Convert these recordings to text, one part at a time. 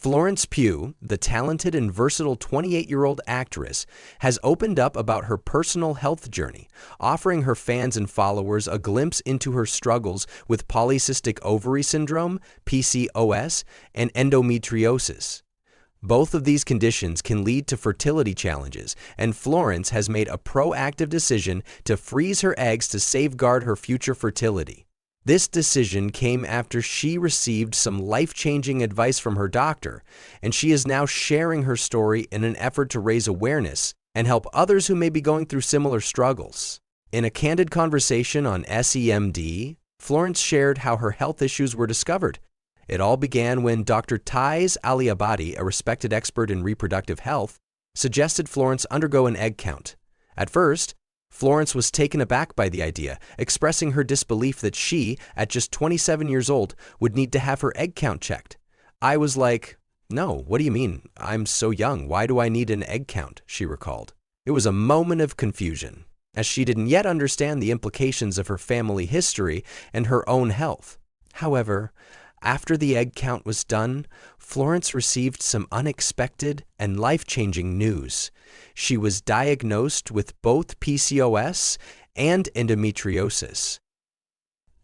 Florence Pugh, the talented and versatile 28-year-old actress, has opened up about her personal health journey, offering her fans and followers a glimpse into her struggles with polycystic ovary syndrome, PCOS, and endometriosis. Both of these conditions can lead to fertility challenges, and Florence has made a proactive decision to freeze her eggs to safeguard her future fertility. This decision came after she received some life-changing advice from her doctor, and she is now sharing her story in an effort to raise awareness and help others who may be going through similar struggles. In a candid conversation on SEMD, Florence shared how her health issues were discovered. It all began when Dr. Thais Aliabadi, a respected expert in reproductive health, suggested Florence undergo an egg count. At first, Florence was taken aback by the idea, expressing her disbelief that she, at just 27 years old, would need to have her egg count checked. "I was like, no, what do you mean? I'm so young. Why do I need an egg count?" she recalled. It was a moment of confusion, as she didn't yet understand the implications of her family history and her own health. However, after the egg count was done, Florence received some unexpected and life-changing news. She was diagnosed with both PCOS and endometriosis.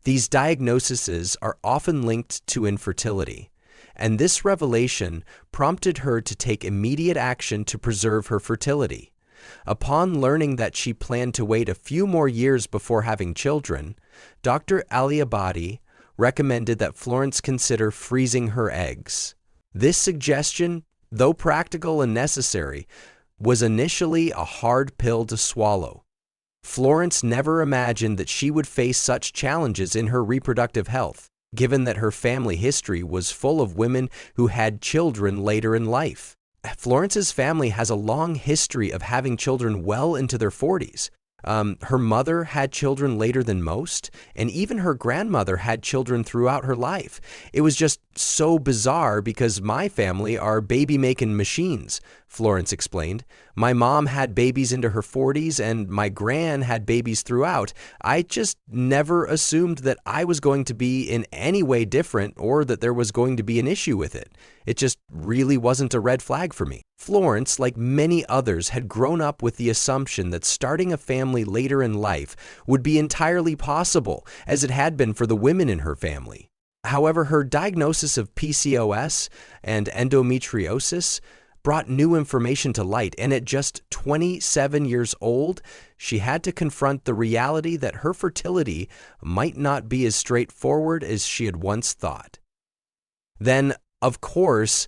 These diagnoses are often linked to infertility, and this revelation prompted her to take immediate action to preserve her fertility. Upon learning that she planned to wait a few more years before having children, Dr. Aliabadi recommended that Florence consider freezing her eggs. This suggestion, though practical and necessary, was initially a hard pill to swallow. Florence never imagined that she would face such challenges in her reproductive health, given that her family history was full of women who had children later in life. Florence's family has a long history of having children well into their 40s. Her mother had children later than most, and even her grandmother had children throughout her life. It was just so bizarre because my family are baby-making machines, Florence explained. My mom had babies into her 40s, and my gran had babies throughout. I just never assumed that I was going to be in any way different or that there was going to be an issue with it. It just really wasn't a red flag for me. Florence, like many others, had grown up with the assumption that starting a family later in life would be entirely possible, as it had been for the women in her family. However, her diagnosis of PCOS and endometriosis brought new information to light, and at just 27 years old, she had to confront the reality that her fertility might not be as straightforward as she had once thought. Then, of course,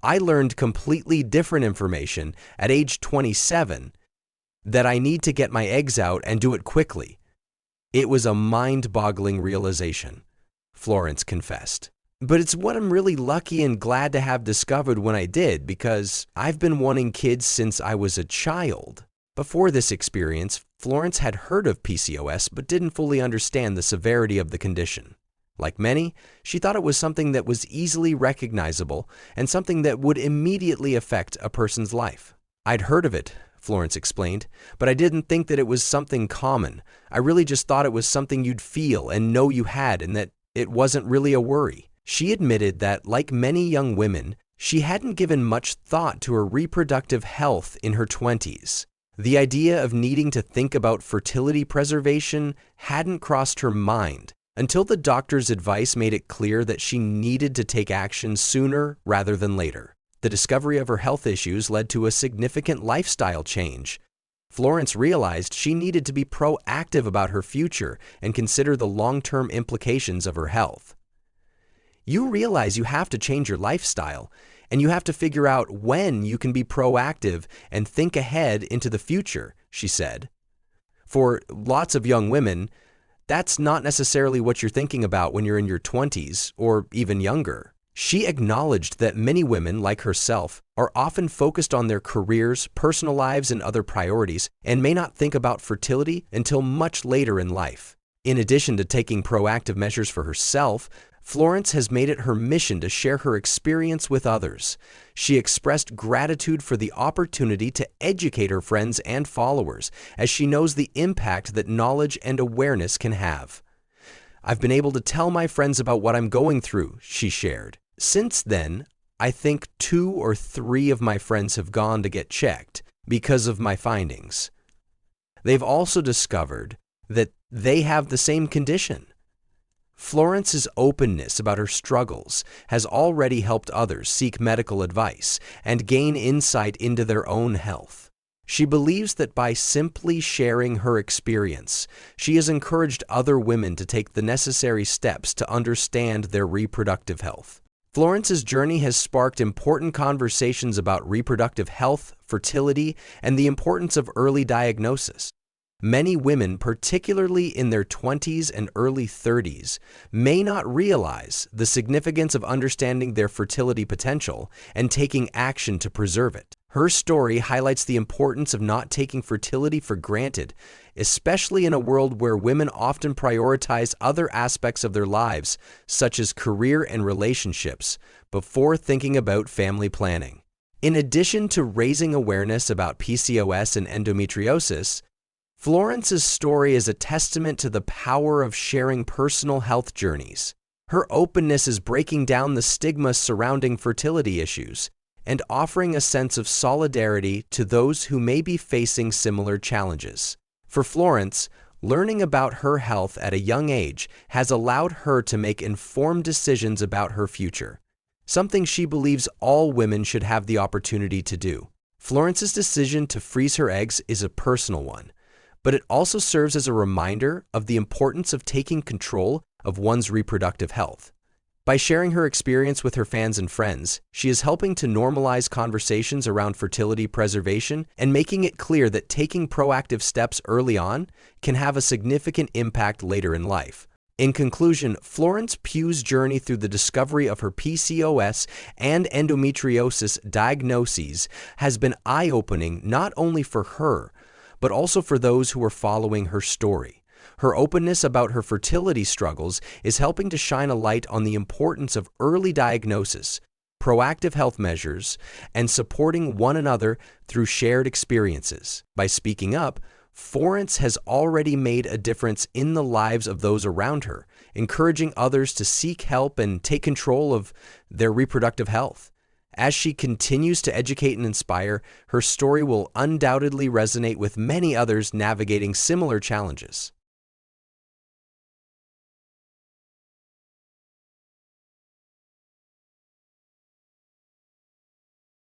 I learned completely different information at age 27, that I need to get my eggs out and do it quickly. It was a mind-boggling realization, Florence confessed. But it's what I'm really lucky and glad to have discovered when I did, because I've been wanting kids since I was a child. Before this experience, Florence had heard of PCOS but didn't fully understand the severity of the condition. Like many, she thought it was something that was easily recognizable and something that would immediately affect a person's life. "I'd heard of it," Florence explained, "but I didn't think that it was something common. I really just thought it was something you'd feel and know you had, and that it wasn't really a worry." She admitted that, like many young women, she hadn't given much thought to her reproductive health in her 20s. The idea of needing to think about fertility preservation hadn't crossed her mind until the doctor's advice made it clear that she needed to take action sooner rather than later. The discovery of her health issues led to a significant lifestyle change. Florence realized she needed to be proactive about her future and consider the long-term implications of her health. You realize you have to change your lifestyle, and you have to figure out when you can be proactive and think ahead into the future, she said. For lots of young women, that's not necessarily what you're thinking about when you're in your 20s or even younger. She acknowledged that many women, like herself, are often focused on their careers, personal lives, and other priorities, and may not think about fertility until much later in life. In addition to taking proactive measures for herself, Florence has made it her mission to share her experience with others. She expressed gratitude for the opportunity to educate her friends and followers, as she knows the impact that knowledge and awareness can have. "I've been able to tell my friends about what I'm going through," she shared. "Since then, I think 2 or 3 of my friends have gone to get checked because of my findings. They've also discovered that they have the same condition. Florence's openness about her struggles has already helped others seek medical advice and gain insight into their own health. She believes that by simply sharing her experience, she has encouraged other women to take the necessary steps to understand their reproductive health. Florence's journey has sparked important conversations about reproductive health, fertility, and the importance of early diagnosis. Many women, particularly in their 20s and early 30s, may not realize the significance of understanding their fertility potential and taking action to preserve it. Her story highlights the importance of not taking fertility for granted, especially in a world where women often prioritize other aspects of their lives, such as career and relationships, before thinking about family planning. In addition to raising awareness about PCOS and endometriosis, Florence's story is a testament to the power of sharing personal health journeys. Her openness is breaking down the stigma surrounding fertility issues and offering a sense of solidarity to those who may be facing similar challenges. For Florence, learning about her health at a young age has allowed her to make informed decisions about her future, something she believes all women should have the opportunity to do. Florence's decision to freeze her eggs is a personal one, but it also serves as a reminder of the importance of taking control of one's reproductive health. By sharing her experience with her fans and friends, she is helping to normalize conversations around fertility preservation and making it clear that taking proactive steps early on can have a significant impact later in life. In conclusion, Florence Pugh's journey through the discovery of her PCOS and endometriosis diagnoses has been eye-opening not only for her, but also for those who are following her story. Her openness about her fertility struggles is helping to shine a light on the importance of early diagnosis, proactive health measures, and supporting one another through shared experiences. By speaking up, Florence has already made a difference in the lives of those around her, encouraging others to seek help and take control of their reproductive health. As she continues to educate and inspire, her story will undoubtedly resonate with many others navigating similar challenges.